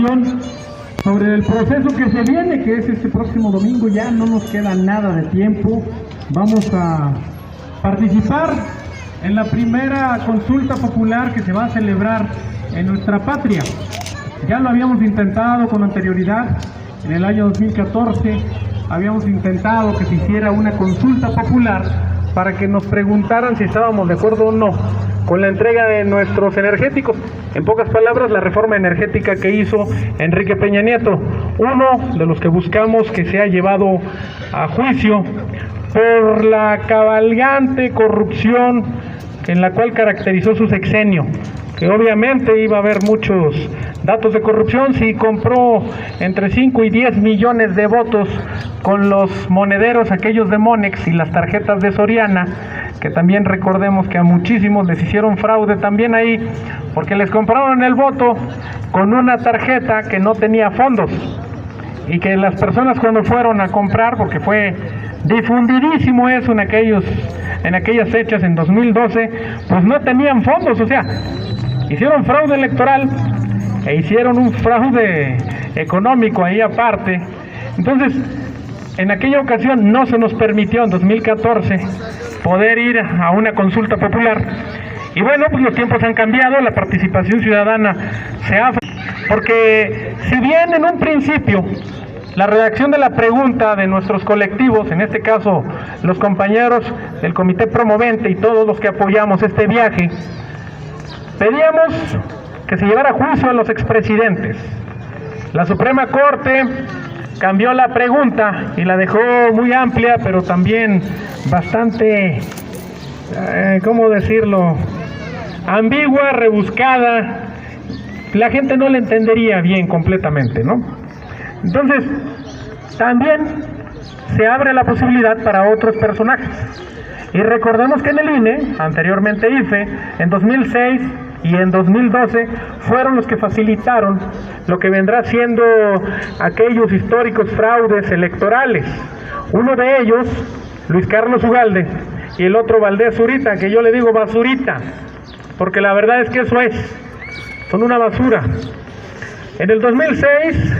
información sobre el proceso que se viene, que es este próximo domingo. Ya no nos queda nada de tiempo. Vamos a participar en la primera consulta popular que se va a celebrar en nuestra patria. Ya lo habíamos intentado con anterioridad. En el año 2014 habíamos intentado que se hiciera una consulta popular para que nos preguntaran si estábamos de acuerdo o no con la entrega de nuestros energéticos. En pocas palabras, la reforma energética que hizo Enrique Peña Nieto, uno de los que buscamos que sea llevado a juicio por la cabalgante corrupción en la cual caracterizó su sexenio, que obviamente iba a haber muchos datos de corrupción si compró entre 5 y 10 millones de votos con los monederos aquellos de Monex y las tarjetas de Soriana, que también recordemos que a muchísimos les hicieron fraude también ahí, porque les compraron el voto con una tarjeta que no tenía fondos, y que las personas cuando fueron a comprar, porque fue difundidísimo eso en aquellas fechas, en 2012, pues no tenían fondos, o sea, hicieron fraude electoral e hicieron un fraude económico ahí aparte. Entonces, en aquella ocasión no se nos permitió, en 2014, poder ir a una consulta popular. Y bueno, pues los tiempos han cambiado, la participación ciudadana se ha... Porque si bien en un principio la redacción de la pregunta de nuestros colectivos, en este caso los compañeros del comité promovente y todos los que apoyamos este viaje, pedíamos que se llevara a juicio a los expresidentes, la Suprema Corte cambió la pregunta y la dejó muy amplia, pero también bastante, ¿cómo decirlo?, ambigua, rebuscada. La gente no la entendería bien completamente, ¿no? Entonces, también se abre la posibilidad para otros personajes. Y recordemos que en el INE, anteriormente IFE, en 2006 y en 2012, fueron los que facilitaron lo que vendrá siendo aquellos históricos fraudes electorales. Uno de ellos, Luis Carlos Ugalde, y el otro Valdés Zurita, que yo le digo basurita, porque la verdad es que eso son una basura. En el 2006,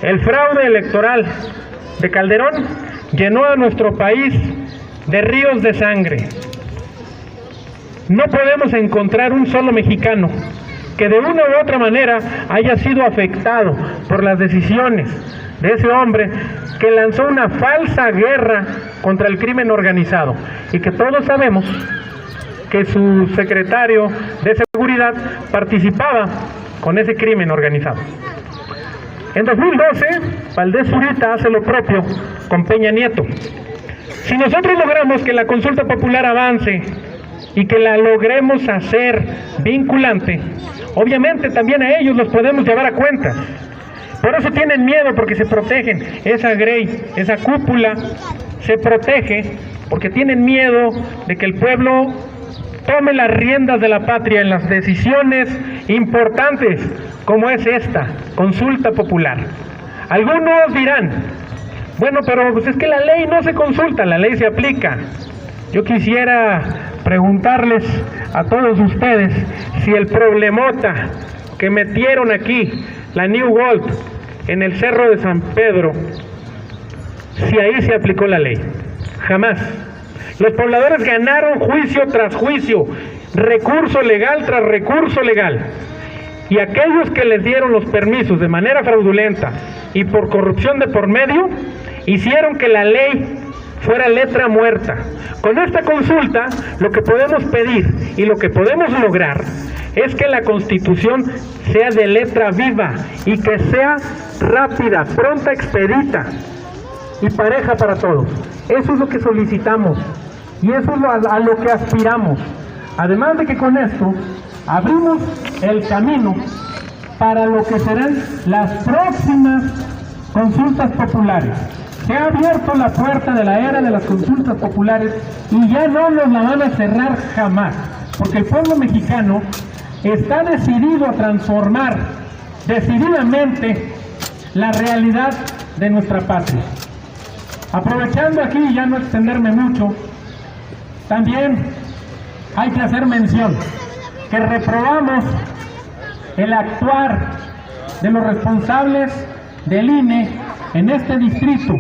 el fraude electoral de Calderón llenó a nuestro país de ríos de sangre. No podemos encontrar un solo mexicano que de una u otra manera haya sido afectado por las decisiones de ese hombre que lanzó una falsa guerra contra el crimen organizado, y que todos sabemos que su secretario de seguridad participaba con ese crimen organizado. En 2012, Valdés Zurita hace lo propio con Peña Nieto. Si nosotros logramos que la consulta popular avance y que la logremos hacer vinculante, obviamente también a ellos los podemos llevar a cuenta. Por eso tienen miedo, porque se protegen. Esa grey, esa cúpula, se protege porque tienen miedo de que el pueblo tome las riendas de la patria en las decisiones importantes como es esta consulta popular. Algunos dirán, bueno, pero pues es que la ley no se consulta, la ley se aplica. Yo quisiera preguntarles a todos ustedes si el problemota que metieron aquí, la New Gold, en el Cerro de San Pedro, si ahí se aplicó la ley. Jamás. Los pobladores ganaron juicio tras juicio, recurso legal tras recurso legal. Y aquellos que les dieron los permisos de manera fraudulenta y por corrupción de por medio, hicieron que la ley fuera letra muerta. Con esta consulta, lo que podemos pedir y lo que podemos lograr es que la Constitución sea de letra viva y que sea rápida, pronta, expedita y pareja para todos. Eso es lo que solicitamos y eso es a lo que aspiramos. Además de que con esto abrimos el camino para lo que serán las próximas consultas populares. Se ha abierto la puerta de la era de las consultas populares y ya no nos la van a cerrar jamás, porque el pueblo mexicano está decidido a transformar decididamente la realidad de nuestra patria. Aprovechando aquí y ya no extenderme mucho, también hay que hacer mención que reprobamos el actuar de los responsables del INE en este distrito,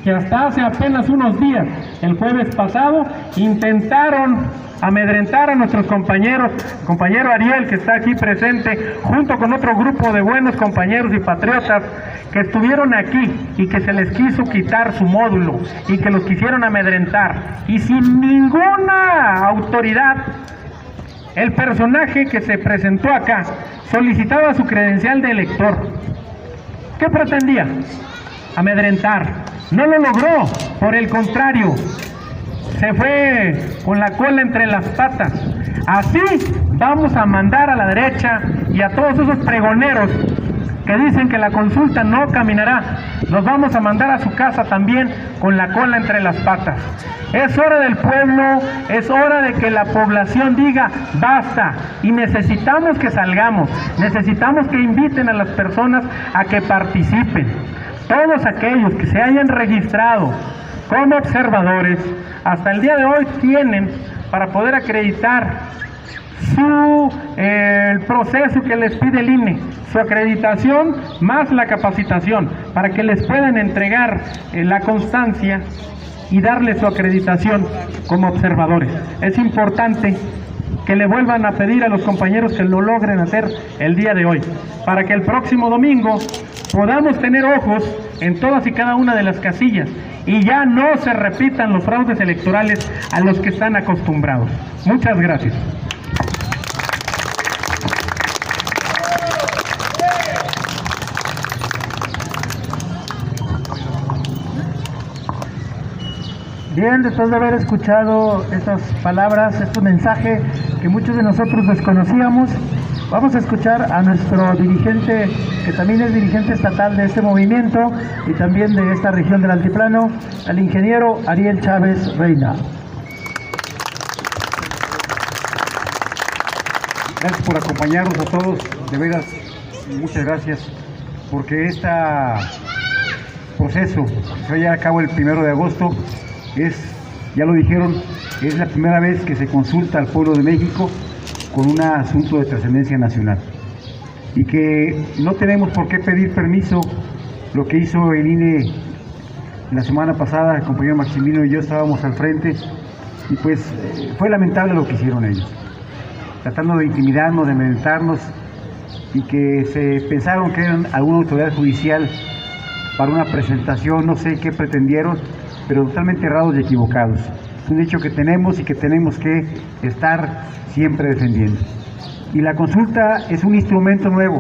que hasta hace apenas unos días, el jueves pasado, intentaron amedrentar a nuestros compañeros, el compañero Ariel, que está aquí presente, junto con otro grupo de buenos compañeros y patriotas que estuvieron aquí y que se les quiso quitar su módulo y que los quisieron amedrentar. Y sin ninguna autoridad, el personaje que se presentó acá solicitaba su credencial de elector. ¿Qué pretendía? Amedrentar. No lo logró, por el contrario, se fue con la cola entre las patas. Así vamos a mandar a la derecha y a todos esos pregoneros que dicen que la consulta no caminará, los vamos a mandar a su casa también con la cola entre las patas. Es hora del pueblo, es hora de que la población diga basta, y necesitamos que salgamos, necesitamos que inviten a las personas a que participen. Todos aquellos que se hayan registrado como observadores, hasta el día de hoy tienen para poder acreditar el proceso que les pide el INE, su acreditación más la capacitación, para que les puedan entregar la constancia y darle su acreditación como observadores. Es importante que le vuelvan a pedir a los compañeros que lo logren hacer el día de hoy, para que el próximo domingo podamos tener ojos en todas y cada una de las casillas y ya no se repitan los fraudes electorales a los que están acostumbrados. Muchas gracias. Bien, después de haber escuchado estas palabras, este mensaje que muchos de nosotros desconocíamos, vamos a escuchar a nuestro dirigente, que también es dirigente estatal de este movimiento y también de esta región del Altiplano, al ingeniero Ariel Chávez Reina. Gracias por acompañarnos a todos, de veras, muchas gracias, porque este proceso que se va a llevar a cabo el 1 de agosto ya lo dijeron, es la primera vez que se consulta al pueblo de México con un asunto de trascendencia nacional, y que no tenemos por qué pedir permiso. Lo que hizo el INE la semana pasada, el compañero Maximino y yo estábamos al frente, y pues fue lamentable lo que hicieron ellos, tratando de intimidarnos, de amedrentarnos, y que se pensaron que eran alguna autoridad judicial para una presentación, no sé qué pretendieron, pero totalmente errados y equivocados. Es un hecho que tenemos y que tenemos que estar siempre defendiendo. Y la consulta es un instrumento nuevo,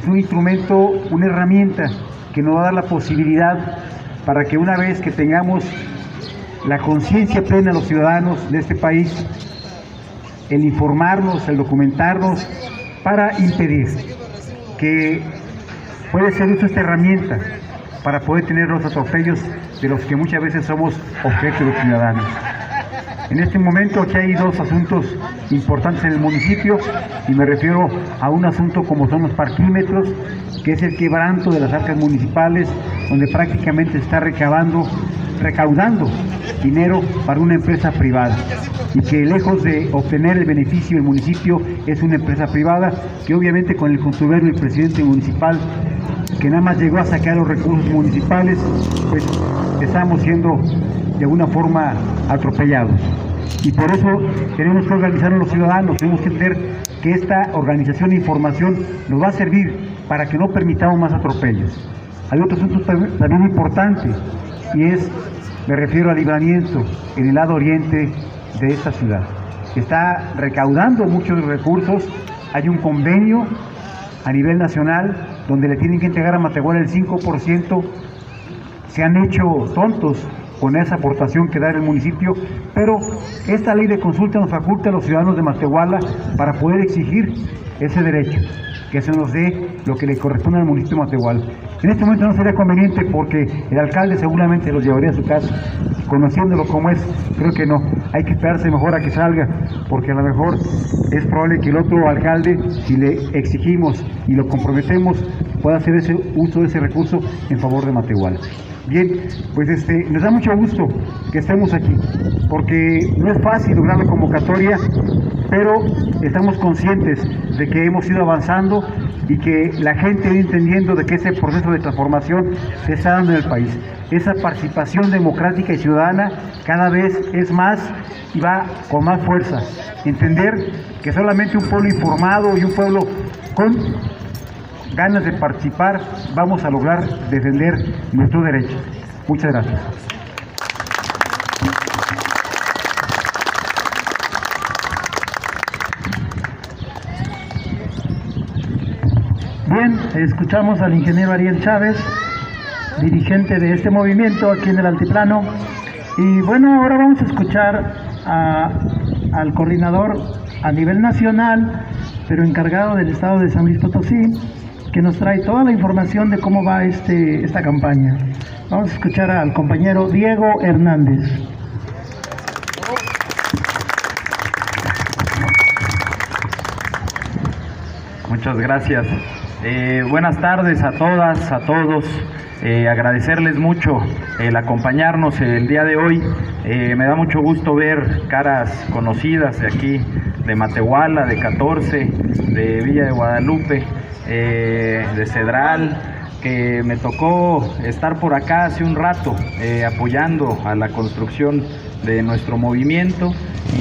es un instrumento, una herramienta que nos va a dar la posibilidad para que una vez que tengamos la conciencia plena de los ciudadanos de este país, el informarnos, el documentarnos, para impedir que puede ser uso esta herramienta para poder tener los atropellos de los que muchas veces somos objeto de los ciudadanos. En este momento aquí hay dos asuntos importantes en el municipio, y me refiero a un asunto como son los parquímetros, que es el quebranto de las arcas municipales, donde prácticamente se está recaudando dinero para una empresa privada, y que lejos de obtener el beneficio del municipio es una empresa privada que obviamente con el contubernio del presidente municipal, que nada más llegó a sacar los recursos municipales, pues estamos siendo de alguna forma atropellados. Y por eso tenemos que organizarnos los ciudadanos, tenemos que entender que esta organización de información nos va a servir para que no permitamos más atropellos. Hay otro asunto también importante, y me refiero al libramiento en el lado oriente de esta ciudad. Está recaudando muchos recursos, hay un convenio a nivel nacional donde le tienen que entregar a Matehuala el 5%, se han hecho tontos con esa aportación que da el municipio, pero esta ley de consulta nos faculta a los ciudadanos de Matehuala para poder exigir ese derecho, que se nos dé lo que le corresponde al municipio de Matehuala. En este momento no sería conveniente porque el alcalde seguramente los llevaría a su casa, conociéndolo como es, creo que no, hay que esperarse mejor a que salga, porque a lo mejor es probable que el otro alcalde, si le exigimos y lo comprometemos, pueda hacer ese uso de ese recurso en favor de Matehuala. Bien, pues nos da mucho gusto que estemos aquí, porque no es fácil lograr la convocatoria, pero estamos conscientes de que hemos ido avanzando y que la gente va entendiendo de que ese proceso de transformación se está dando en el país. Esa participación democrática y ciudadana cada vez es más y va con más fuerza. Entender que solamente un pueblo informado y un pueblo con ganas de participar vamos a lograr defender nuestros derechos. Muchas gracias. Bien, escuchamos al ingeniero Ariel Chávez, dirigente de este movimiento aquí en el Altiplano. Y bueno, ahora vamos a escuchar al coordinador a nivel nacional, pero encargado del estado de San Luis Potosí, que nos trae toda la información de cómo va esta campaña. Vamos a escuchar al compañero Diego Hernández. Muchas gracias. Buenas tardes a todas, a todos. Agradecerles mucho el acompañarnos el día de hoy. Me da mucho gusto ver caras conocidas de aquí, de Matehuala, de 14, de Villa de Guadalupe, de Cedral, que me tocó estar por acá hace un rato apoyando a la construcción de nuestro movimiento,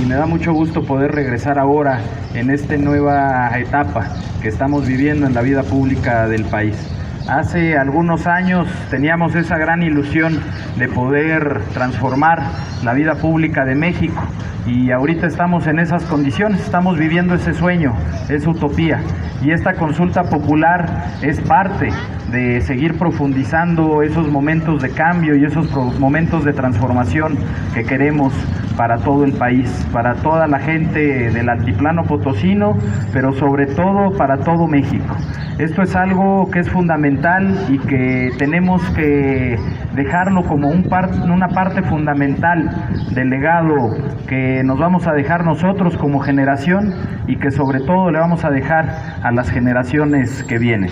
y me da mucho gusto poder regresar ahora en esta nueva etapa que estamos viviendo en la vida pública del país. Hace algunos años teníamos esa gran ilusión de poder transformar la vida pública de México, y ahorita estamos en esas condiciones, estamos viviendo ese sueño, esa utopía, y esta consulta popular es parte de seguir profundizando esos momentos de cambio y esos momentos de transformación que queremos para todo el país, para toda la gente del altiplano potosino, pero sobre todo para todo México. Esto es algo que es fundamental y que tenemos que dejarlo como una parte fundamental del legado que nos vamos a dejar nosotros como generación, y que sobre todo le vamos a dejar a las generaciones que vienen.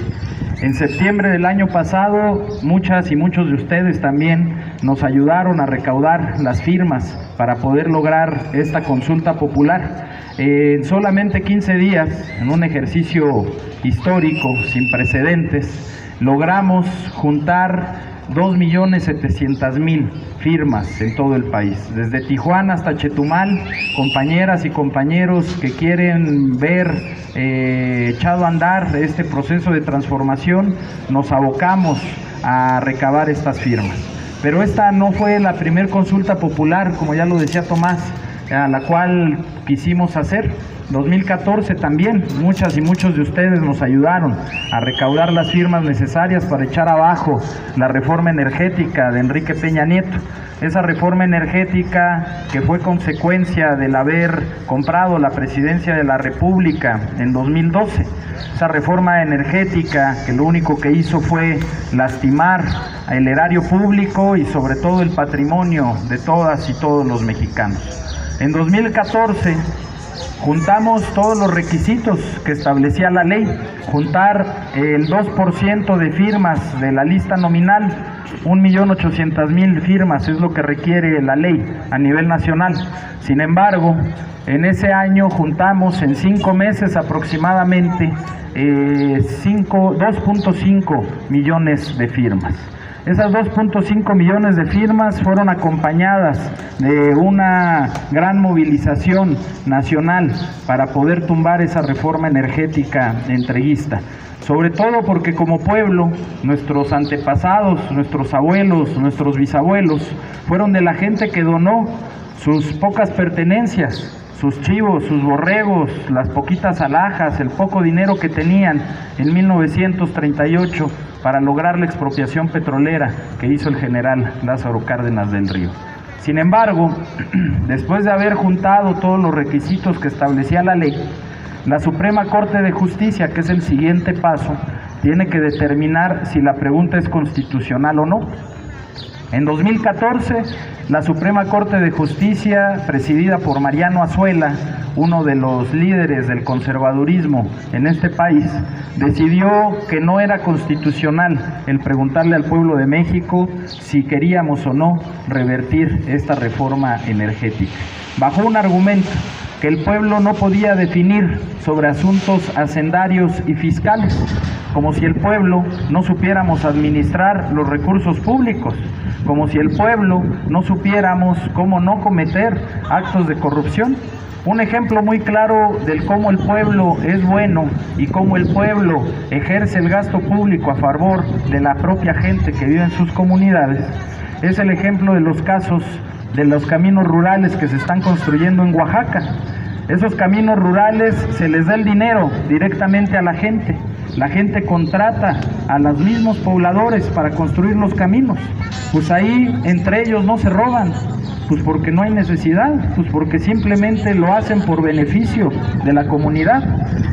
En septiembre del año pasado, muchas y muchos de ustedes también nos ayudaron a recaudar las firmas para poder lograr esta consulta popular. En solamente 15 días, en un ejercicio histórico sin precedentes, logramos juntar 2.700.000 firmas en todo el país, desde Tijuana hasta Chetumal. Compañeras y compañeros que quieren ver echado a andar este proceso de transformación, nos abocamos a recabar estas firmas. Pero esta no fue la primer consulta popular, como ya lo decía Tomás, a la cual quisimos hacer. 2014 también, muchas y muchos de ustedes nos ayudaron a recaudar las firmas necesarias para echar abajo la reforma energética de Enrique Peña Nieto. Esa reforma energética que fue consecuencia del haber comprado la presidencia de la República en 2012. Esa reforma energética que lo único que hizo fue lastimar el erario público y sobre todo el patrimonio de todas y todos los mexicanos. En 2014 juntamos todos los requisitos que establecía la ley, juntar el 2% de firmas de la lista nominal, 1.800.000 firmas es lo que requiere la ley a nivel nacional. Sin embargo, en ese año juntamos en 5 meses aproximadamente 2.5 millones de firmas. Esas 2.5 millones de firmas fueron acompañadas de una gran movilización nacional para poder tumbar esa reforma energética entreguista. Sobre todo porque como pueblo, nuestros antepasados, nuestros abuelos, nuestros bisabuelos, fueron de la gente que donó sus pocas pertenencias, sus chivos, sus borregos, las poquitas alhajas, el poco dinero que tenían en 1938 para lograr la expropiación petrolera que hizo el general Lázaro Cárdenas del Río. Sin embargo, después de haber juntado todos los requisitos que establecía la ley, la Suprema Corte de Justicia, que es el siguiente paso, tiene que determinar si la pregunta es constitucional o no. En 2014, la Suprema Corte de Justicia, presidida por Mariano Azuela, uno de los líderes del conservadurismo en este país, decidió que no era constitucional el preguntarle al pueblo de México si queríamos o no revertir esta reforma energética. Bajo un argumento: que el pueblo no podía definir sobre asuntos hacendarios y fiscales, como si el pueblo no supiéramos administrar los recursos públicos, como si el pueblo no supiéramos cómo no cometer actos de corrupción. Un ejemplo muy claro del cómo el pueblo es bueno y cómo el pueblo ejerce el gasto público a favor de la propia gente que vive en sus comunidades es el ejemplo de los casos de los caminos rurales que se están construyendo en Oaxaca. Esos caminos rurales se les da el dinero directamente a la gente. La gente contrata a los mismos pobladores para construir los caminos. Pues ahí entre ellos no se roban, pues porque no hay necesidad, pues porque simplemente lo hacen por beneficio de la comunidad,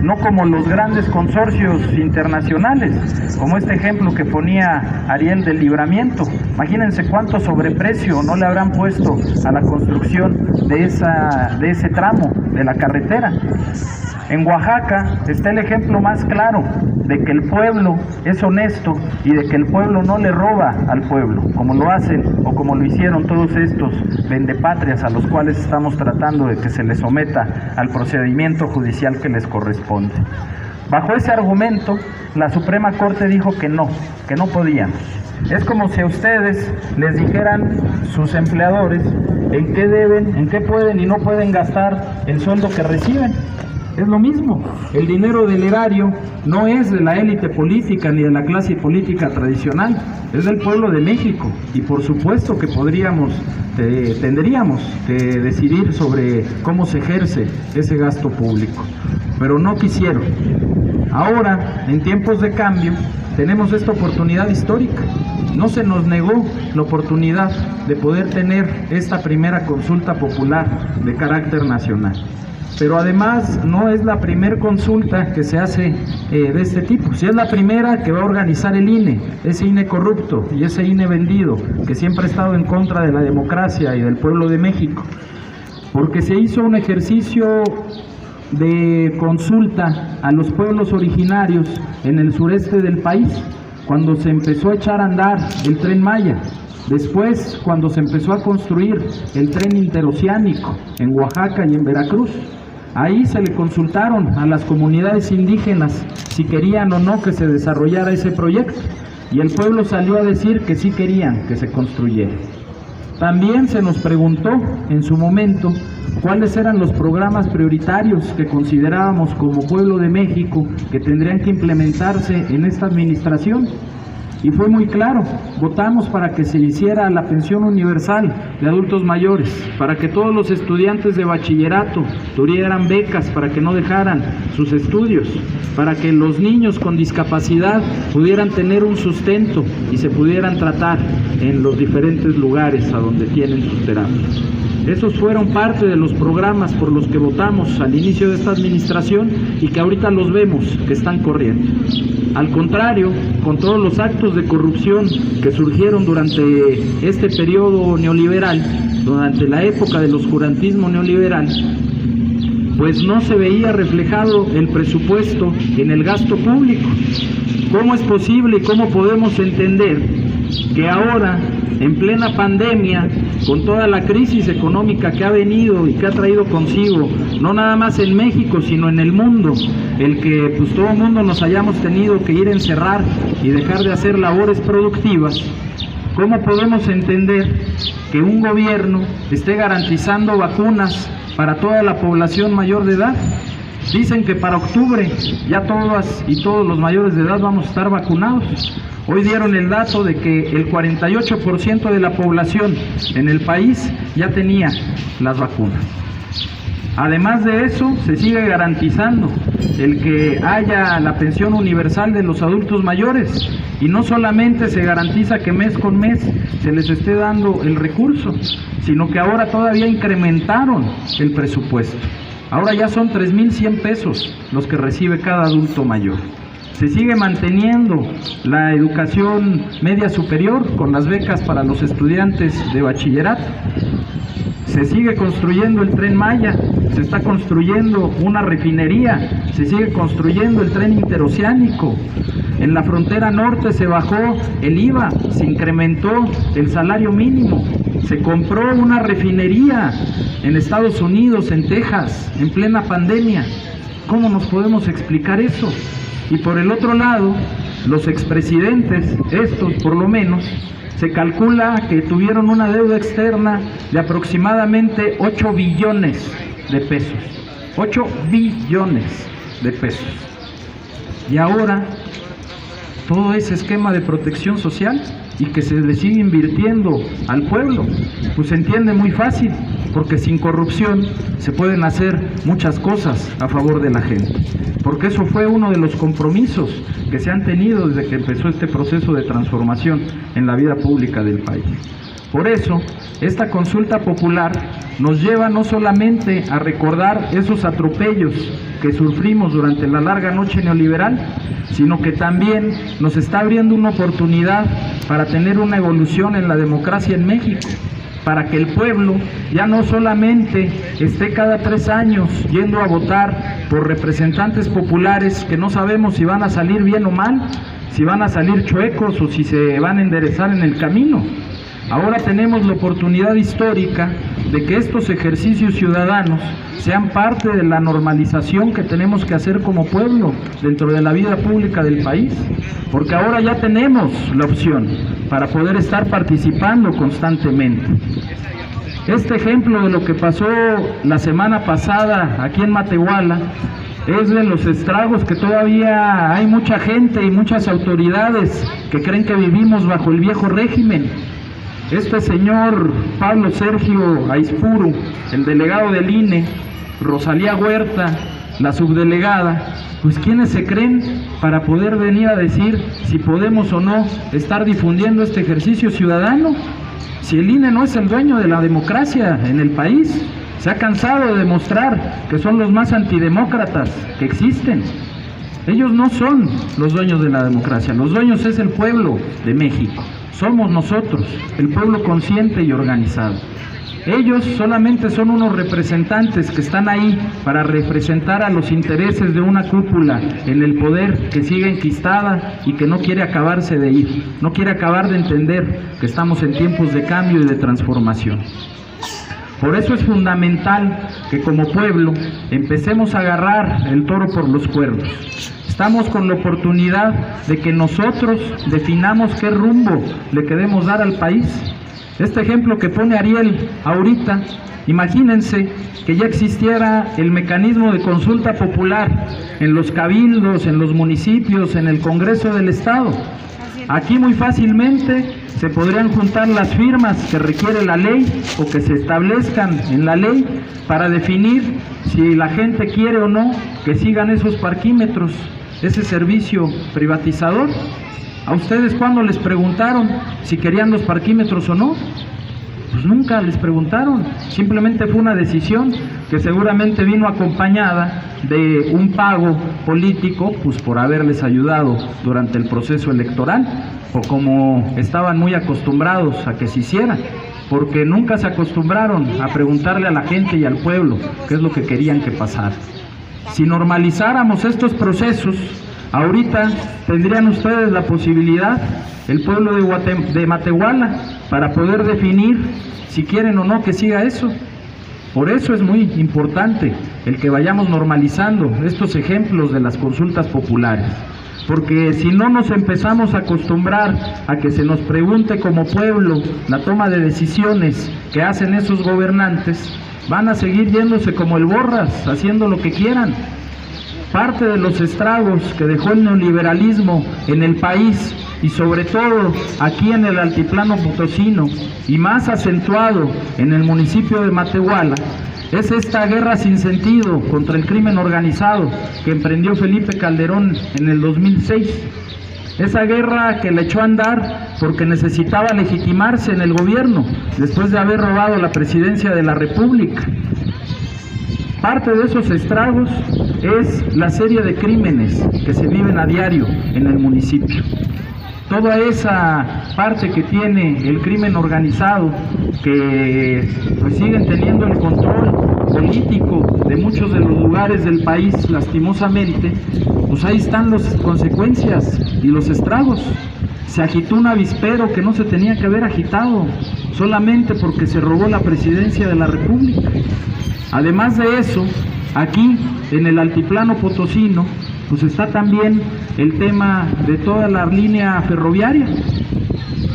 no como los grandes consorcios internacionales, como este ejemplo que ponía Ariel del Libramiento. Imagínense cuánto sobreprecio no le habrán puesto a la construcción de ese tramo de la carretera. En Oaxaca está el ejemplo más claro de que el pueblo es honesto y de que el pueblo no le roba al pueblo, como lo hacen o como lo hicieron todos estos vendepatrias a los cuales estamos tratando de que se les someta al procedimiento judicial que les corresponde. Bajo ese argumento, la Suprema Corte dijo que no podían. Es como si a ustedes les dijeran sus empleadores en qué deben, en qué pueden y no pueden gastar el sueldo que reciben. Es lo mismo, el dinero del erario no es de la élite política ni de la clase política tradicional, es del pueblo de México y por supuesto que tendríamos que decidir sobre cómo se ejerce ese gasto público, pero no quisieron. Ahora, en tiempos de cambio, tenemos esta oportunidad histórica. No se nos negó la oportunidad de poder tener esta primera consulta popular de carácter nacional. Pero además no es la primera consulta que se hace de este tipo. Si es la primera que va a organizar el INE, ese INE corrupto y ese INE vendido, que siempre ha estado en contra de la democracia y del pueblo de México, porque se hizo un ejercicio de consulta a los pueblos originarios en el sureste del país, cuando se empezó a echar a andar el Tren Maya. Después, cuando se empezó a construir el tren interoceánico en Oaxaca y en Veracruz, ahí se le consultaron a las comunidades indígenas si querían o no que se desarrollara ese proyecto, y el pueblo salió a decir que sí querían que se construyera. También se nos preguntó en su momento cuáles eran los programas prioritarios que considerábamos como pueblo de México que tendrían que implementarse en esta administración. Y fue muy claro, votamos para que se hiciera la pensión universal de adultos mayores, para que todos los estudiantes de bachillerato tuvieran becas para que no dejaran sus estudios, para que los niños con discapacidad pudieran tener un sustento y se pudieran tratar en los diferentes lugares a donde tienen sus terapias. Esos fueron parte de los programas por los que votamos al inicio de esta administración y que ahorita los vemos que están corriendo. Al contrario, con todos los actos de corrupción que surgieron durante este periodo neoliberal, durante la época del oscurantismo neoliberal, pues no se veía reflejado el presupuesto en el gasto público. ¿Cómo es posible y cómo podemos entender que ahora, en plena pandemia, con toda la crisis económica que ha venido y que ha traído consigo, no nada más en México, sino en el mundo, el que pues todo el mundo nos hayamos tenido que ir a encerrar y dejar de hacer labores productivas, cómo podemos entender que un gobierno esté garantizando vacunas para toda la población mayor de edad? Dicen que para octubre ya todas y todos los mayores de edad vamos a estar vacunados. Hoy dieron el dato de que el 48% de la población en el país ya tenía las vacunas. Además de eso, se sigue garantizando el que haya la pensión universal de los adultos mayores, y no solamente se garantiza que mes con mes se les esté dando el recurso, sino que ahora todavía incrementaron el presupuesto. Ahora ya son 3,100 pesos los que recibe cada adulto mayor. Se sigue manteniendo la educación media superior con las becas para los estudiantes de bachillerato. Se sigue construyendo el Tren Maya, se está construyendo una refinería, se sigue construyendo el tren interoceánico. En la frontera norte se bajó el IVA, se incrementó el salario mínimo. Se compró una refinería en Estados Unidos, en Texas, en plena pandemia. ¿Cómo nos podemos explicar eso? Y por el otro lado, los expresidentes, estos por lo menos, se calcula que tuvieron una deuda externa de aproximadamente 8 billones de pesos. 8 billones de pesos. Y ahora, todo ese esquema de protección social y que se le sigue invirtiendo al pueblo, pues se entiende muy fácil, porque sin corrupción se pueden hacer muchas cosas a favor de la gente, porque eso fue uno de los compromisos que se han tenido desde que empezó este proceso de transformación en la vida pública del país. Por eso, esta consulta popular nos lleva no solamente a recordar esos atropellos que sufrimos durante la larga noche neoliberal, sino que también nos está abriendo una oportunidad para tener una evolución en la democracia en México, para que el pueblo ya no solamente esté cada 3 años yendo a votar por representantes populares que no sabemos si van a salir bien o mal, si van a salir chuecos o si se van a enderezar en el camino. Ahora tenemos la oportunidad histórica de que estos ejercicios ciudadanos sean parte de la normalización que tenemos que hacer como pueblo dentro de la vida pública del país, porque ahora ya tenemos la opción para poder estar participando constantemente. Este ejemplo de lo que pasó la semana pasada aquí en Matehuala es de los estragos que todavía hay mucha gente y muchas autoridades que creen que vivimos bajo el viejo régimen. Este señor Pablo Sergio Aispuru, el delegado del INE, Rosalía Huerta, la subdelegada, pues ¿quiénes se creen para poder venir a decir si podemos o no estar difundiendo este ejercicio ciudadano? Si el INE no es el dueño de la democracia en el país, se ha cansado de demostrar que son los más antidemócratas que existen. Ellos no son los dueños de la democracia, los dueños es el pueblo de México. Somos nosotros, el pueblo consciente y organizado. Ellos solamente son unos representantes que están ahí para representar a los intereses de una cúpula en el poder que sigue enquistada y que no quiere acabarse de ir, no quiere acabar de entender que estamos en tiempos de cambio y de transformación. Por eso es fundamental que como pueblo empecemos a agarrar el toro por los cuernos. Estamos con la oportunidad de que nosotros definamos qué rumbo le queremos dar al país. Este ejemplo que pone Ariel ahorita, imagínense que ya existiera el mecanismo de consulta popular en los cabildos, en los municipios, en el Congreso del Estado. Aquí muy fácilmente se podrían juntar las firmas que requiere la ley o que se establezcan en la ley para definir si la gente quiere o no que sigan esos parquímetros, ese servicio privatizador. ¿A ustedes cuándo les preguntaron si querían los parquímetros o no? Pues nunca les preguntaron, simplemente fue una decisión que seguramente vino acompañada de un pago político, pues por haberles ayudado durante el proceso electoral, o como estaban muy acostumbrados a que se hiciera, porque nunca se acostumbraron a preguntarle a la gente y al pueblo qué es lo que querían que pasara. Si normalizáramos estos procesos, ahorita tendrían ustedes la posibilidad, el pueblo de Matehuala, para poder definir si quieren o no que siga eso. Por eso es muy importante el que vayamos normalizando estos ejemplos de las consultas populares, porque si no nos empezamos a acostumbrar a que se nos pregunte como pueblo la toma de decisiones que hacen esos gobernantes, van a seguir yéndose como el borras, haciendo lo que quieran. Parte de los estragos que dejó el neoliberalismo en el país y sobre todo aquí en el altiplano potosino y más acentuado en el municipio de Matehuala es esta guerra sin sentido contra el crimen organizado que emprendió Felipe Calderón en el 2006. Esa guerra que le echó a andar porque necesitaba legitimarse en el gobierno después de haber robado la presidencia de la República. Parte de esos estragos es la serie de crímenes que se viven a diario en el municipio. Toda esa parte que tiene el crimen organizado, que pues siguen teniendo el control político de muchos de los lugares del país, lastimosamente, pues ahí están las consecuencias y los estragos. Se agitó un avispero que no se tenía que haber agitado. solamente porque se robó la presidencia de la República. Además de eso, aquí en el altiplano potosino, pues está también el tema de toda la línea ferroviaria.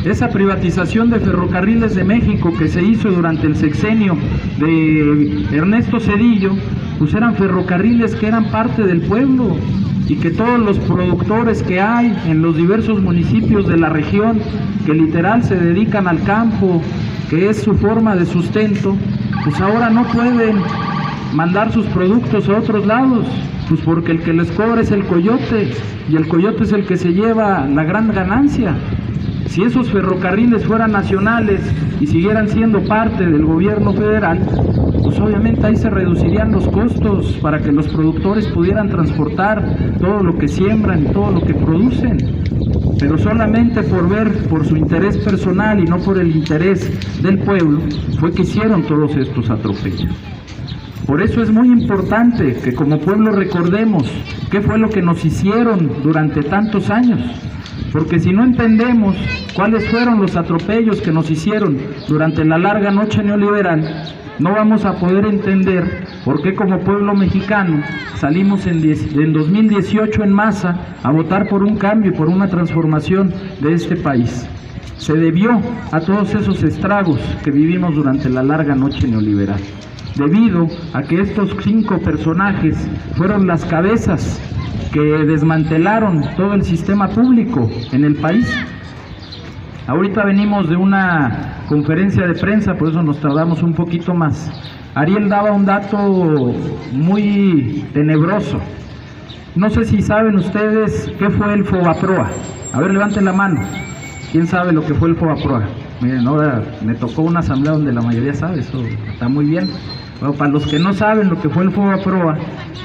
Esa privatización de Ferrocarriles de México que se hizo durante el sexenio de Ernesto Zedillo, pues eran ferrocarriles que eran parte del pueblo, y que todos los productores que hay en los diversos municipios de la región, que literal se dedican al campo, que es su forma de sustento, pues ahora no pueden mandar sus productos a otros lados, pues porque el que les cobra es el coyote, y el coyote es el que se lleva la gran ganancia. Si esos ferrocarriles fueran nacionales y siguieran siendo parte del gobierno federal, pues obviamente ahí se reducirían los costos para que los productores pudieran transportar todo lo que siembran y todo lo que producen. Pero solamente por ver por su interés personal y no por el interés del pueblo, fue que hicieron todos estos atropellos. Por eso es muy importante que como pueblo recordemos qué fue lo que nos hicieron durante tantos años. Porque si no entendemos cuáles fueron los atropellos que nos hicieron durante la larga noche neoliberal, no vamos a poder entender por qué como pueblo mexicano salimos en 2018 en masa a votar por un cambio y por una transformación de este país. Se debió a todos esos estragos que vivimos durante la larga noche neoliberal, debido a que estos 5 personajes fueron las cabezas que desmantelaron todo el sistema público en el país. Ahorita venimos de una conferencia de prensa, por eso nos tardamos un poquito más. Ariel daba un dato muy tenebroso. No sé si saben ustedes qué fue el FOBAPROA. A ver, levanten la mano. ¿Quién sabe lo que fue el FOBAPROA? Miren, ahora me tocó una asamblea donde la mayoría sabe, eso está muy bien. Bueno, para los que no saben lo que fue el FOBAPROA,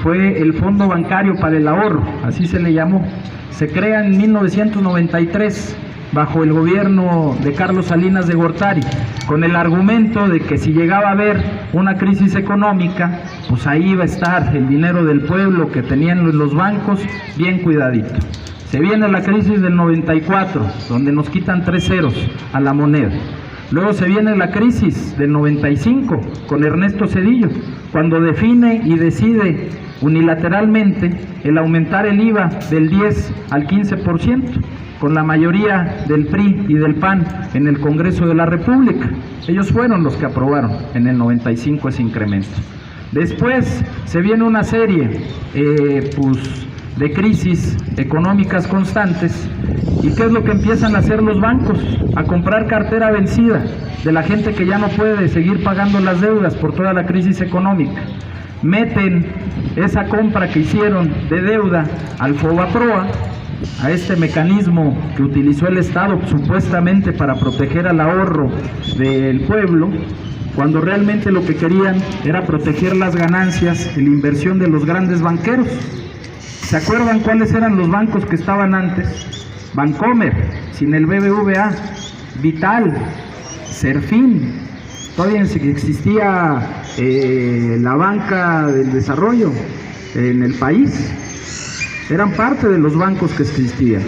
fue el Fondo Bancario para el Ahorro, así se le llamó. Se crea en 1993 bajo el gobierno de Carlos Salinas de Gortari, con el argumento de que si llegaba a haber una crisis económica, pues ahí iba a estar el dinero del pueblo que tenían los bancos bien cuidadito. Se viene la crisis del 94, donde nos quitan 3 ceros a la moneda. Luego se viene la crisis del 95 con Ernesto Zedillo, cuando define y decide unilateralmente el aumentar el IVA del 10 al 15%, con la mayoría del PRI y del PAN en el Congreso de la República. Ellos fueron los que aprobaron en el 95 ese incremento. Después se viene una serie de crisis económicas constantes. ¿Y qué es lo que empiezan a hacer los bancos? A comprar cartera vencida de la gente que ya no puede seguir pagando las deudas por toda la crisis económica. Meten esa compra que hicieron de deuda al FOBAPROA, a este mecanismo que utilizó el Estado supuestamente para proteger al ahorro del pueblo, cuando realmente lo que querían era proteger las ganancias y la inversión de los grandes banqueros. ¿Se acuerdan cuáles eran los bancos que estaban antes? Bancomer, sin el BBVA, Vital, Serfín, todavía existía la banca del desarrollo en el país, eran parte de los bancos que existían.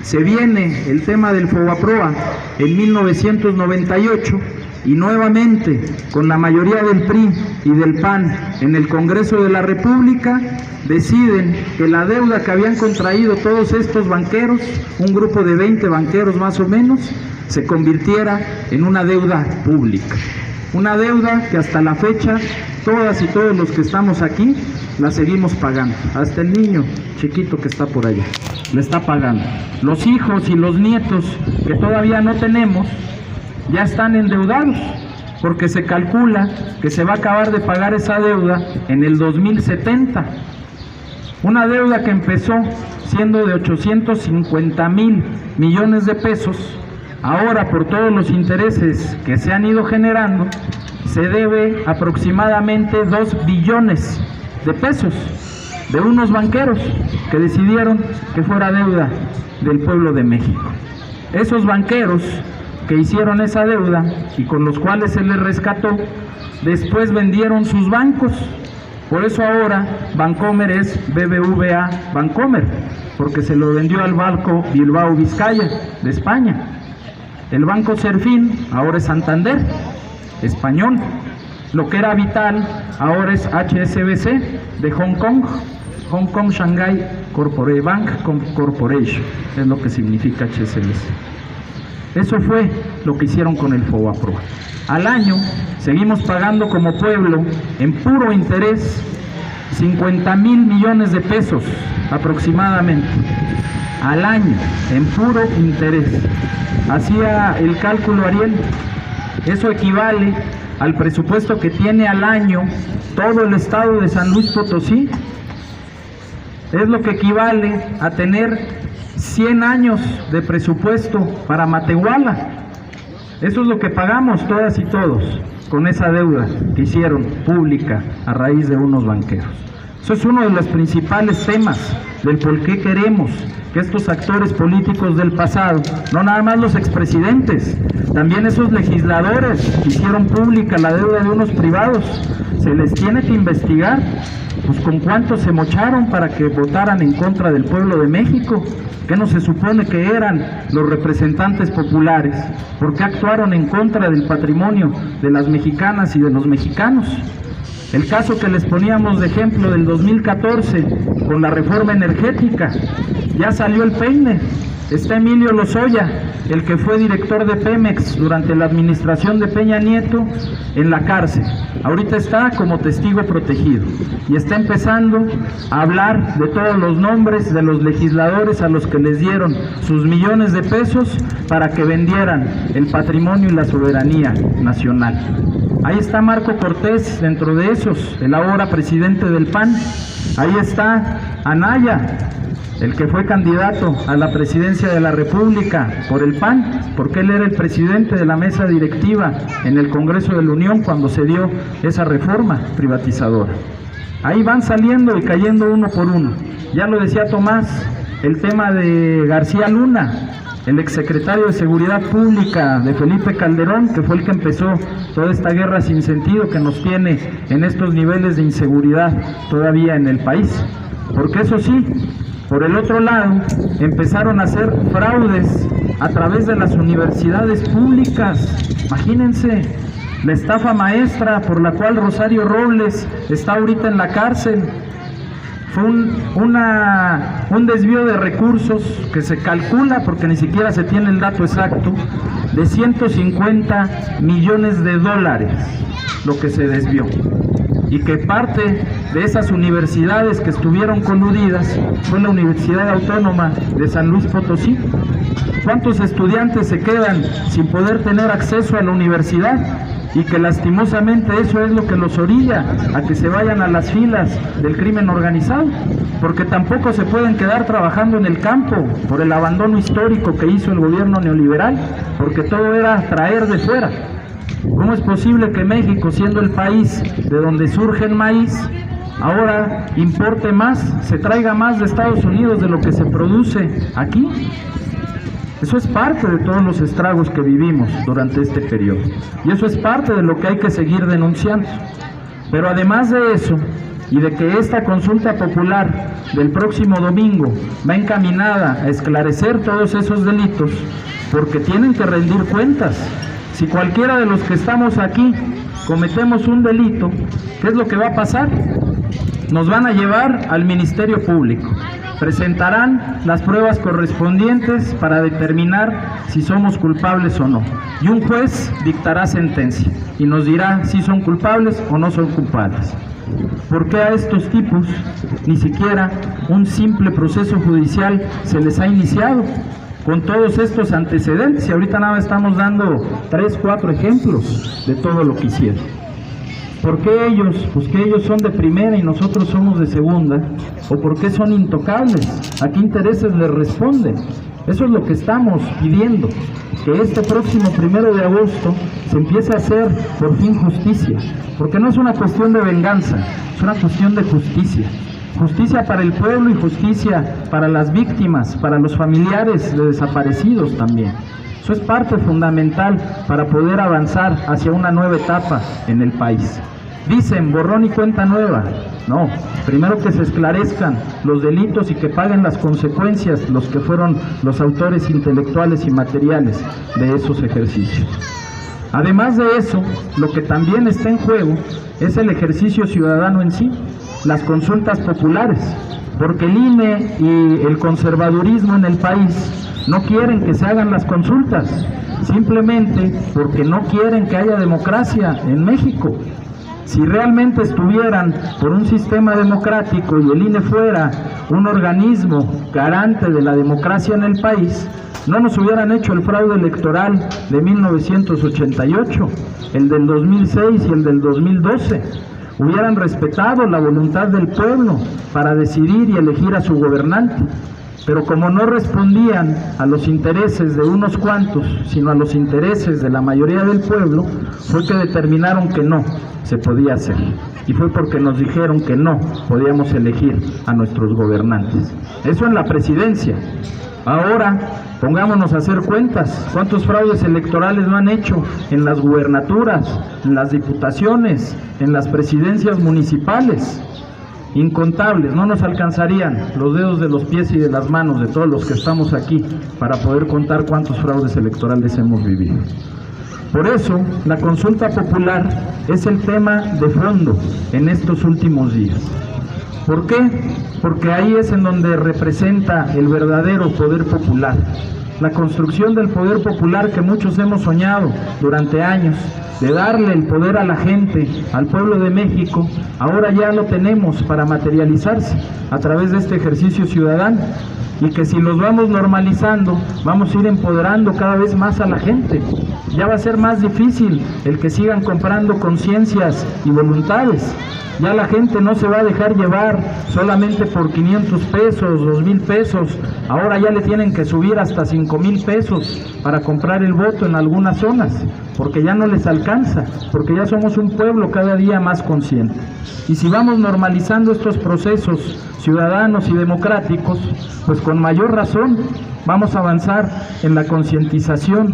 Se viene el tema del FOBAPROA en 1998 y nuevamente con la mayoría del PRI y del PAN en el Congreso de la República deciden que la deuda que habían contraído todos estos banqueros, un grupo de 20 banqueros más o menos, se convirtiera en una deuda pública. Una deuda que hasta la fecha todas y todos los que estamos aquí la seguimos pagando. Hasta el niño chiquito que está por allá la está pagando. Los hijos y los nietos que todavía no tenemos ya están endeudados, porque se calcula que se va a acabar de pagar esa deuda en el 2070. Una deuda que empezó siendo de 850,000 millones de pesos, ahora por todos los intereses que se han ido generando, se debe aproximadamente 2 billones de pesos de unos banqueros que decidieron que fuera deuda del pueblo de México. Esos banqueros que hicieron esa deuda y con los cuales se les rescató, después vendieron sus bancos. Por eso ahora Bancomer es BBVA Bancomer, porque se lo vendió al Banco Bilbao Vizcaya de España. El Banco Serfín ahora es Santander, español. Lo que era Vital ahora es HSBC de Hong Kong, Hong Kong Shanghai Bank Corporation, es lo que significa HSBC. Eso fue lo que hicieron con el FOBAPROA. Al año seguimos pagando como pueblo en puro interés 50,000 millones de pesos aproximadamente. Al año, en puro interés. Hacía el cálculo Ariel, eso equivale al presupuesto que tiene al año todo el estado de San Luis Potosí. Es lo que equivale a tener 100 años de presupuesto para Matehuala. Eso es lo que pagamos todas y todos con esa deuda que hicieron pública a raíz de unos banqueros. Eso es uno de los principales temas del por qué queremos que estos actores políticos del pasado, no nada más los expresidentes, también esos legisladores que hicieron pública la deuda de unos privados, se les tiene que investigar, pues con cuánto se mocharon para que votaran en contra del pueblo de México, que no se supone que eran los representantes populares, ¿por qué actuaron en contra del patrimonio de las mexicanas y de los mexicanos? El caso que les poníamos de ejemplo del 2014 con la reforma energética, ya salió el peine. Está Emilio Lozoya, el que fue director de Pemex durante la administración de Peña Nieto, en la cárcel. Ahorita está como testigo protegido y está empezando a hablar de todos los nombres de los legisladores a los que les dieron sus millones de pesos para que vendieran el patrimonio y la soberanía nacional. Ahí está Marco Cortés dentro de esos, el ahora presidente del PAN. Ahí está Anaya, el que fue candidato a la presidencia de la República por el PAN, porque él era el presidente de la mesa directiva en el Congreso de la Unión cuando se dio esa reforma privatizadora. Ahí van saliendo y cayendo uno por uno. Ya lo decía Tomás, el tema de García Luna, el exsecretario de Seguridad Pública de Felipe Calderón, que fue el que empezó toda esta guerra sin sentido que nos tiene en estos niveles de inseguridad todavía en el país. Porque eso sí, por el otro lado, empezaron a hacer fraudes a través de las universidades públicas. Imagínense, la estafa maestra por la cual Rosario Robles está ahorita en la cárcel. Fue un desvío de recursos que se calcula, porque ni siquiera se tiene el dato exacto, de 150 millones de dólares lo que se desvió. Y que parte de esas universidades que estuvieron coludidas fue la Universidad Autónoma de San Luis Potosí. ¿Cuántos estudiantes se quedan sin poder tener acceso a la universidad? Y que lastimosamente eso es lo que los orilla a que se vayan a las filas del crimen organizado, porque tampoco se pueden quedar trabajando en el campo por el abandono histórico que hizo el gobierno neoliberal, porque todo era traer de fuera. ¿Cómo es posible que México, siendo el país de donde surge el maíz, ahora importe más, se traiga más de Estados Unidos de lo que se produce aquí? Eso es parte de todos los estragos que vivimos durante este periodo. Y eso es parte de lo que hay que seguir denunciando. Pero además de eso, y de que esta consulta popular del próximo domingo va encaminada a esclarecer todos esos delitos, porque tienen que rendir cuentas. Si cualquiera de los que estamos aquí cometemos un delito, ¿qué es lo que va a pasar? Nos van a llevar al Ministerio Público. Presentarán las pruebas correspondientes para determinar si somos culpables o no. Y un juez dictará sentencia y nos dirá si son culpables o no son culpables. ¿Por qué a estos tipos ni siquiera un simple proceso judicial se les ha iniciado? Con todos estos antecedentes, y ahorita nada estamos dando 3, 4 ejemplos de todo lo que hicieron. ¿Por qué ellos? Pues que ellos son de primera y nosotros somos de segunda. ¿O por qué son intocables? ¿A qué intereses les responden? Eso es lo que estamos pidiendo, que este próximo 1 de agosto se empiece a hacer por fin justicia, porque no es una cuestión de venganza, es una cuestión de justicia. Justicia para el pueblo y justicia para las víctimas, para los familiares de desaparecidos también. Eso es parte fundamental para poder avanzar hacia una nueva etapa en el país. Dicen borrón y cuenta nueva. No, primero que se esclarezcan los delitos y que paguen las consecuencias los que fueron los autores intelectuales y materiales de esos ejercicios. Además de eso, lo que también está en juego es el ejercicio ciudadano en sí, las consultas populares, porque el INE y el conservadurismo en el país no quieren que se hagan las consultas, simplemente porque no quieren que haya democracia en México. Si realmente estuvieran por un sistema democrático y el INE fuera un organismo garante de la democracia en el país, no nos hubieran hecho el fraude electoral de 1988, el del 2006 y el del 2012. Hubieran respetado la voluntad del pueblo para decidir y elegir a su gobernante. Pero como no respondían a los intereses de unos cuantos, sino a los intereses de la mayoría del pueblo, fue que determinaron que no se podía hacer. Y fue porque nos dijeron que no podíamos elegir a nuestros gobernantes. Eso en la presidencia. Ahora, pongámonos a hacer cuentas. ¿Cuántos fraudes electorales no han hecho en las gubernaturas, en las diputaciones, en las presidencias municipales? Incontables, no nos alcanzarían los dedos de los pies y de las manos de todos los que estamos aquí para poder contar cuántos fraudes electorales hemos vivido. Por eso, la consulta popular es el tema de fondo en estos últimos días. ¿Por qué? Porque ahí es en donde representa el verdadero poder popular. La construcción del poder popular que muchos hemos soñado durante años, de darle el poder a la gente, al pueblo de México, ahora ya lo tenemos para materializarse a través de este ejercicio ciudadano, y que si los vamos normalizando, vamos a ir empoderando cada vez más a la gente. Ya va a ser más difícil el que sigan comprando conciencias y voluntades. Ya la gente no se va a dejar llevar solamente por 500 pesos, 2,000 pesos, ahora ya le tienen que subir hasta 5,000 pesos para comprar el voto en algunas zonas, porque ya no les alcanza, porque ya somos un pueblo cada día más consciente. Y si vamos normalizando estos procesos ciudadanos y democráticos, pues con mayor razón vamos a avanzar en la concientización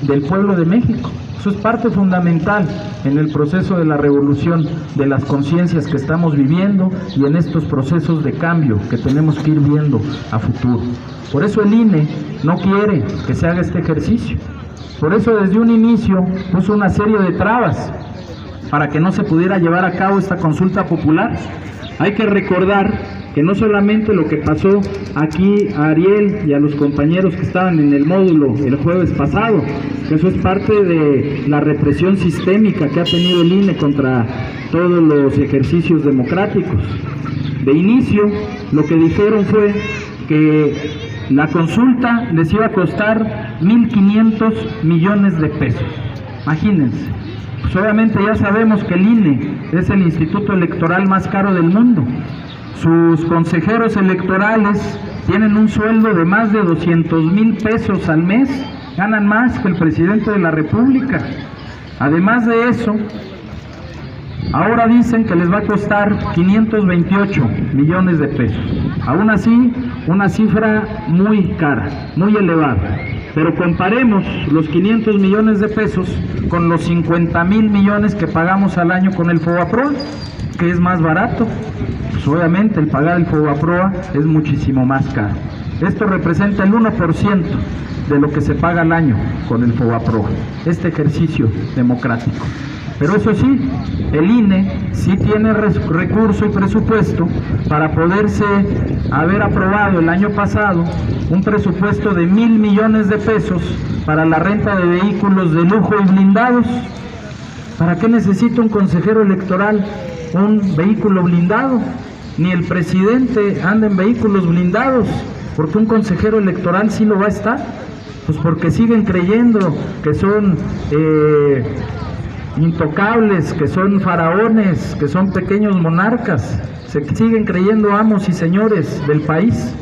del pueblo de México. Eso es parte fundamental en el proceso de la revolución de las conciencias que estamos viviendo y en estos procesos de cambio que tenemos que ir viendo a futuro. Por eso el INE no quiere que se haga este ejercicio. Por eso desde un inicio puso una serie de trabas para que no se pudiera llevar a cabo esta consulta popular. Hay que recordar que no solamente lo que pasó aquí a Ariel y a los compañeros que estaban en el módulo el jueves pasado, que eso es parte de la represión sistémica que ha tenido el INE contra todos los ejercicios democráticos. De inicio, lo que dijeron fue que la consulta les iba a costar 1,500 millones de pesos. Imagínense. Pues obviamente ya sabemos que el INE es el instituto electoral más caro del mundo. Sus consejeros electorales tienen un sueldo de más de 200,000 pesos al mes, ganan más que el presidente de la República. Además de eso, ahora dicen que les va a costar 528 millones de pesos. Aún así, una cifra muy cara, muy elevada. Pero comparemos los 500 millones de pesos con los 50,000 millones que pagamos al año con el FOBAPROA, que es más barato. Pues obviamente el pagar el FOBAPROA es muchísimo más caro. Esto representa el 1% de lo que se paga al año con el FOBAPROA, este ejercicio democrático. Pero eso sí, el INE sí tiene recurso y presupuesto para poderse haber aprobado el año pasado un presupuesto de 1,000 millones de pesos para la renta de vehículos de lujo y blindados. ¿Para qué necesita un consejero electoral un vehículo blindado? Ni el presidente anda en vehículos blindados, porque un consejero electoral sí lo va a estar. Pues porque siguen creyendo que son intocables, que son faraones, que son pequeños monarcas, se siguen creyendo amos y señores del país.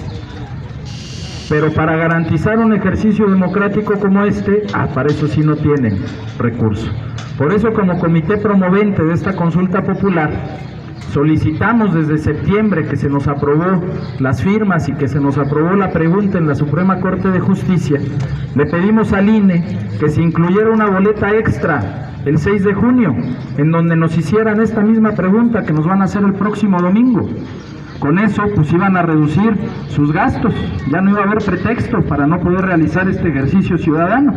Pero para garantizar un ejercicio democrático como este, para eso sí no tienen recurso. Por eso, como comité promovente de esta consulta popular, solicitamos desde septiembre que se nos aprobó las firmas y que se nos aprobó la pregunta en la Suprema Corte de Justicia. Le pedimos al INE que se incluyera una boleta extra el 6 de junio, en donde nos hicieran esta misma pregunta que nos van a hacer el próximo domingo. Con eso pues iban a reducir sus gastos, ya no iba a haber pretexto para no poder realizar este ejercicio ciudadano.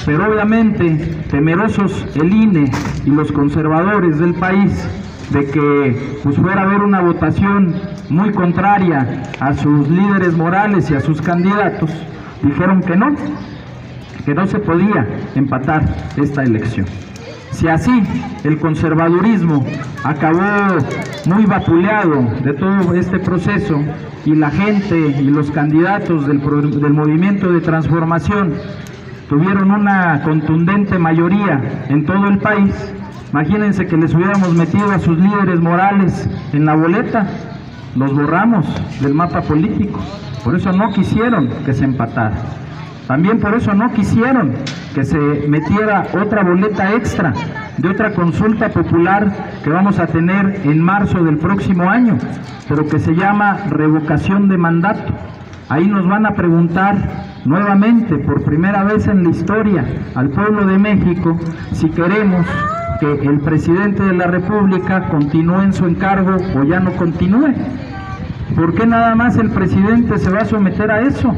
Pero obviamente, temerosos el INE y los conservadores del país de que pues fuera a haber una votación muy contraria a sus líderes morales y a sus candidatos, dijeron que no se podía empatar esta elección. Si así el conservadurismo acabó muy vapuleado de todo este proceso y la gente y los candidatos del movimiento de transformación tuvieron una contundente mayoría en todo el país, imagínense que les hubiéramos metido a sus líderes morales en la boleta, los borramos del mapa político. Por eso no quisieron que se empatara. También por eso no quisieron que se metiera otra boleta extra de otra consulta popular que vamos a tener en marzo del próximo año, pero que se llama revocación de mandato. Ahí nos van a preguntar nuevamente, por primera vez en la historia, al pueblo de México, si queremos que el presidente de la República continúe en su encargo o ya no continúe. ¿Por qué nada más el presidente se va a someter a eso?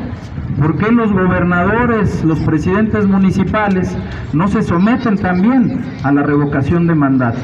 ¿Por qué los gobernadores, los presidentes municipales no se someten también a la revocación de mandato?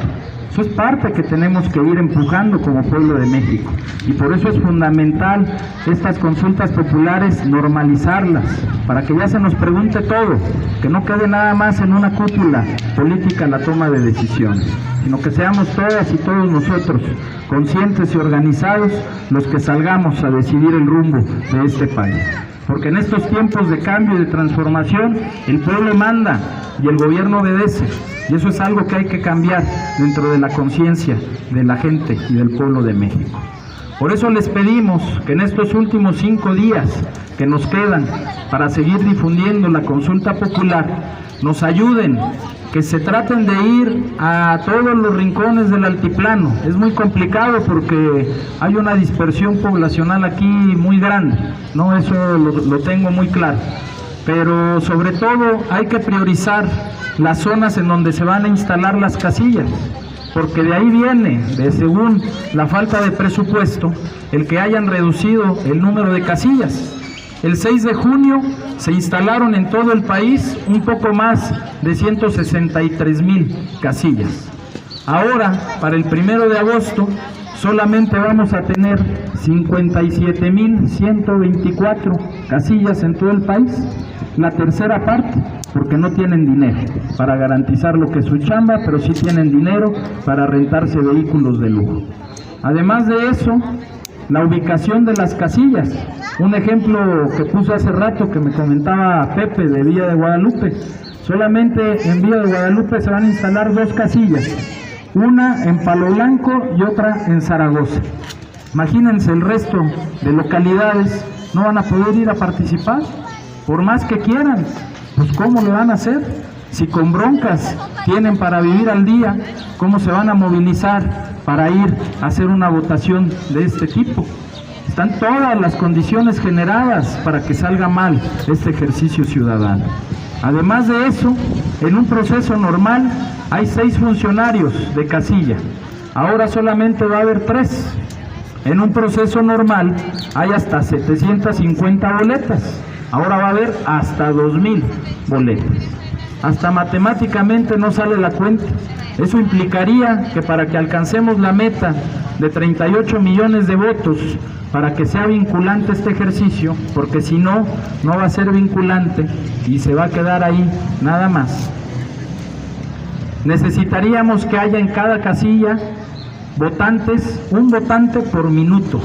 Eso es parte que tenemos que ir empujando como pueblo de México, y por eso es fundamental estas consultas populares normalizarlas, para que ya se nos pregunte todo, que no quede nada más en una cúpula política la toma de decisiones, sino que seamos todas y todos nosotros conscientes y organizados los que salgamos a decidir el rumbo de este país. Porque en estos tiempos de cambio y de transformación, el pueblo manda y el gobierno obedece. Y eso es algo que hay que cambiar dentro de la conciencia de la gente y del pueblo de México. Por eso les pedimos que en estos últimos 5 días que nos quedan para seguir difundiendo la consulta popular, nos ayuden, que se traten de ir a todos los rincones del altiplano. Es muy complicado porque hay una dispersión poblacional aquí muy grande, ¿no? Eso lo tengo muy claro. Pero sobre todo hay que priorizar las zonas en donde se van a instalar las casillas, porque de ahí viene, según la falta de presupuesto, el que hayan reducido el número de casillas. El 6 de junio se instalaron en todo el país un poco más de 163,000 casillas. Ahora, para el 1 de agosto, solamente vamos a tener 57,124 casillas en todo el país, la tercera parte, porque no tienen dinero para garantizar lo que es su chamba, pero sí tienen dinero para rentarse vehículos de lujo. Además de eso, la ubicación de las casillas. Un ejemplo que puse hace rato que me comentaba Pepe de Villa de Guadalupe. Solamente en Villa de Guadalupe se van a instalar 2 casillas, una en Palo Blanco y otra en Zaragoza. Imagínense, el resto de localidades no van a poder ir a participar, por más que quieran. Pues ¿cómo le van a hacer? Si con broncas tienen para vivir al día, ¿cómo se van a movilizar para ir a hacer una votación de este tipo? Están todas las condiciones generadas para que salga mal este ejercicio ciudadano. Además de eso, en un proceso normal hay 6 funcionarios de casilla. Ahora solamente va a haber 3. En un proceso normal hay hasta 750 boletas. Ahora va a haber hasta 2,000 boletas. Hasta matemáticamente no sale la cuenta. Eso implicaría que para que alcancemos la meta de 38 millones de votos, para que sea vinculante este ejercicio, porque si no, no va a ser vinculante y se va a quedar ahí nada más. Necesitaríamos que haya en cada casilla votantes, un votante por minuto.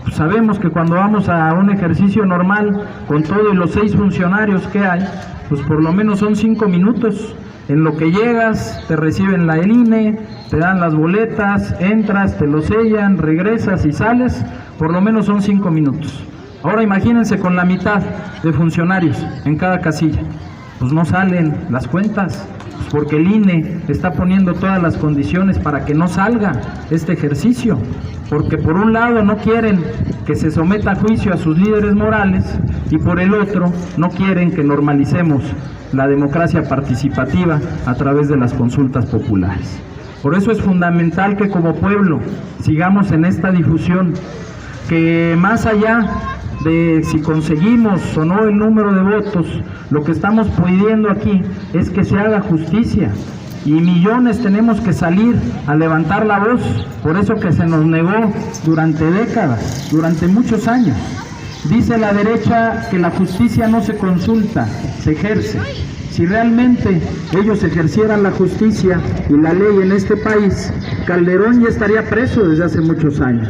Pues sabemos que cuando vamos a un ejercicio normal, con todos los 6 funcionarios que hay, pues por lo menos son 5 minutos. En lo que llegas, te reciben la INE, te dan las boletas, entras, te lo sellan, regresas y sales, por lo menos son 5 minutos. Ahora imagínense con la mitad de funcionarios en cada casilla, pues no salen las cuentas. Porque el INE está poniendo todas las condiciones para que no salga este ejercicio, porque por un lado no quieren que se someta a juicio a sus líderes morales y por el otro no quieren que normalicemos la democracia participativa a través de las consultas populares. Por eso es fundamental que como pueblo sigamos en esta difusión, que más allá de si conseguimos o no el número de votos, lo que estamos pidiendo aquí es que se haga justicia, y millones tenemos que salir a levantar la voz por eso que se nos negó durante décadas, durante muchos años. Dice la derecha que la justicia no se consulta, se ejerce. Si realmente ellos ejercieran la justicia y la ley en este país, Calderón ya estaría preso desde hace muchos años.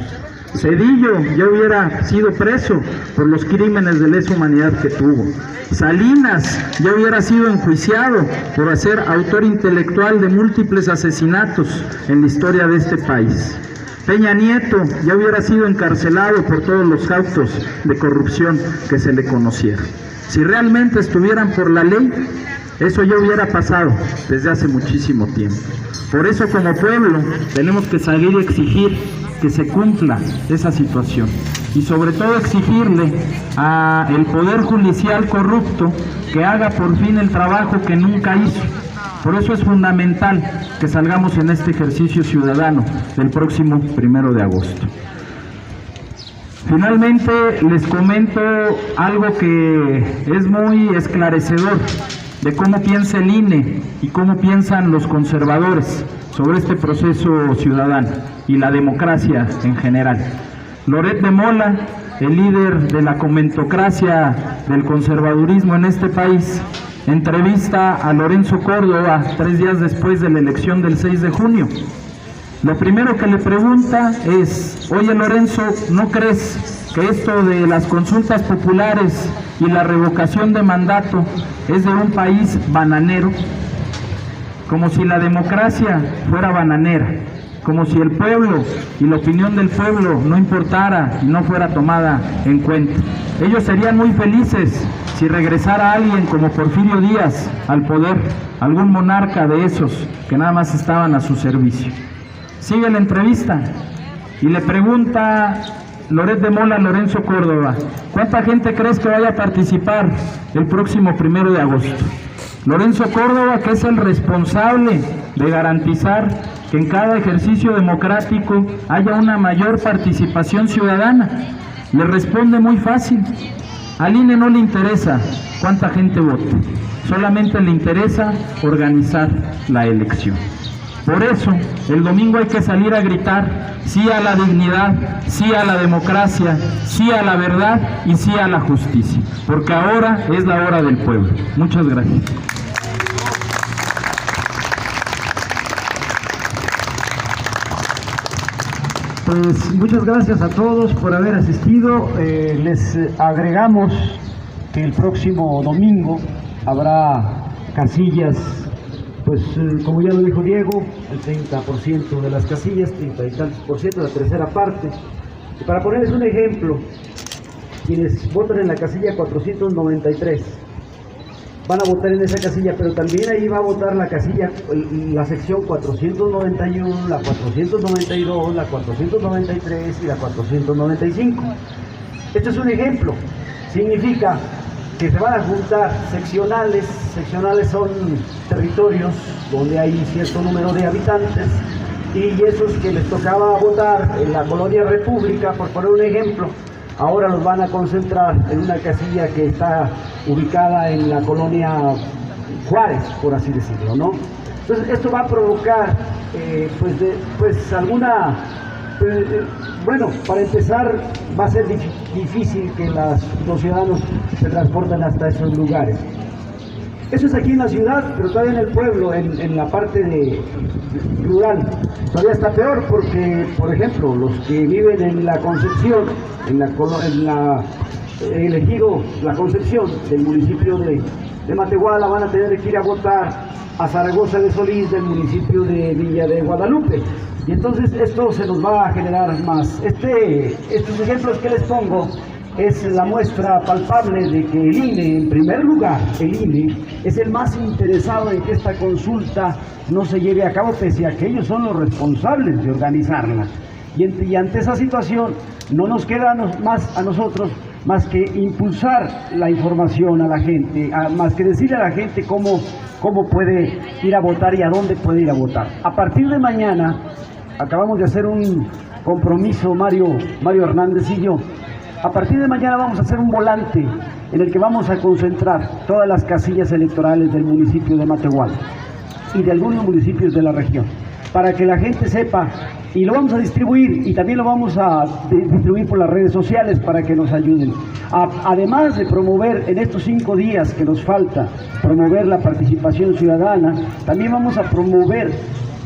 Zedillo ya hubiera sido preso por los crímenes de lesa humanidad que tuvo. Salinas ya hubiera sido enjuiciado por ser autor intelectual de múltiples asesinatos en la historia de este país. Peña Nieto ya hubiera sido encarcelado por todos los autos de corrupción que se le conocieron. Si realmente estuvieran por la ley, eso ya hubiera pasado desde hace muchísimo tiempo. Por eso como pueblo tenemos que salir y exigir que se cumpla esa situación y sobre todo exigirle al Poder Judicial corrupto que haga por fin el trabajo que nunca hizo. Por eso es fundamental que salgamos en este ejercicio ciudadano del próximo 1 de agosto. Finalmente les comento algo que es muy esclarecedor de cómo piensa el INE y cómo piensan los conservadores sobre este proceso ciudadano y la democracia en general. Loret de Mola, el líder de la comentocracia del conservadurismo en este país, entrevista a Lorenzo Córdoba 3 días después de la elección del 6 de junio. Lo primero que le pregunta es: oye Lorenzo, ¿no crees que esto de las consultas populares y la revocación de mandato es de un país bananero? Como si la democracia fuera bananera, como si el pueblo y la opinión del pueblo no importara y no fuera tomada en cuenta. Ellos serían muy felices si regresara alguien como Porfirio Díaz al poder, algún monarca de esos que nada más estaban a su servicio. Sigue la entrevista y le pregunta Loret de Mola a Lorenzo Córdoba: ¿cuánta gente crees que vaya a participar el próximo 1 de agosto? Lorenzo Córdoba, que es el responsable de garantizar que en cada ejercicio democrático haya una mayor participación ciudadana, le responde muy fácil: al INE no le interesa cuánta gente vote, solamente le interesa organizar la elección. Por eso, el domingo hay que salir a gritar sí a la dignidad, sí a la democracia, sí a la verdad y sí a la justicia, porque ahora es la hora del pueblo. Muchas gracias. Pues muchas gracias a todos por haber asistido. Les agregamos que el próximo domingo habrá casillas, pues como ya lo dijo Diego, el 30% de las casillas, 30 y tantos por ciento, la tercera parte. Y para ponerles un ejemplo, quienes votan en la casilla 493 van a votar en esa casilla, pero también ahí va a votar la casilla, la sección 491, la 492, la 493 y la 495. Este es un ejemplo. Significa que se van a juntar seccionales. Seccionales son territorios donde hay cierto número de habitantes, y esos que les tocaba votar en la colonia República, por poner un ejemplo, ahora los van a concentrar en una casilla que está ubicada en la colonia Juárez, por así decirlo, ¿no? Entonces esto va a provocar alguna... bueno, para empezar va a ser difícil que los ciudadanos se transporten hasta esos lugares. Eso es aquí en la ciudad, pero todavía en el pueblo, en la parte rural, todavía está peor, porque, por ejemplo, los que viven en la Concepción, el ejido La Concepción del municipio de Matehuala, van a tener que ir a votar a Zaragoza de Solís del municipio de Villa de Guadalupe. Y entonces esto se nos va a generar más. Estos ejemplos que les pongo es la muestra palpable de que el INE, en primer lugar, el INE es el más interesado en que esta consulta no se lleve a cabo, pese a que ellos son los responsables de organizarla. Y ante esa situación no nos queda más a nosotros más que impulsar la información a la gente, más que decirle a la gente cómo puede ir a votar y a dónde puede ir a votar. A partir de mañana, acabamos de hacer un compromiso, Mario Hernández y yo, a partir de mañana vamos a hacer un volante en el que vamos a concentrar todas las casillas electorales del municipio de Matehuala y de algunos municipios de la región, para que la gente sepa, y lo vamos a distribuir, y también lo vamos a distribuir por las redes sociales para que nos ayuden. Además de promover en estos 5 días que nos falta, promover la participación ciudadana, también vamos a promover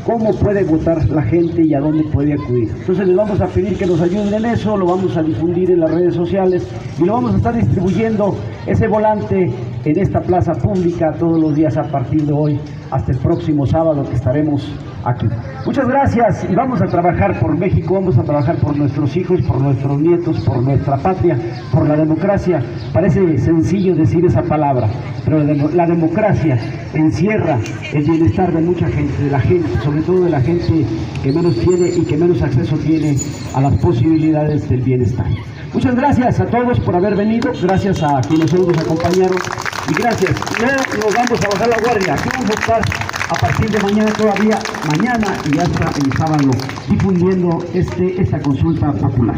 cómo puede votar la gente y a dónde puede acudir. Entonces les vamos a pedir que nos ayuden en eso, lo vamos a difundir en las redes sociales y lo vamos a estar distribuyendo ese volante en esta plaza pública todos los días a partir de hoy hasta el próximo sábado que estaremos aquí. Muchas gracias y vamos a trabajar por México, vamos a trabajar por nuestros hijos, por nuestros nietos, por nuestra patria, por la democracia. Parece sencillo decir esa palabra, pero la democracia encierra el bienestar de mucha gente, de la gente, sobre todo de la gente que menos tiene y que menos acceso tiene a las posibilidades del bienestar. Muchas gracias a todos por haber venido, gracias a quienes hoy nos acompañaron y gracias. No nos vamos a bajar la guardia, aquí vamos a estar a partir de mañana todavía, mañana y hasta el sábado, difundiendo esta consulta popular.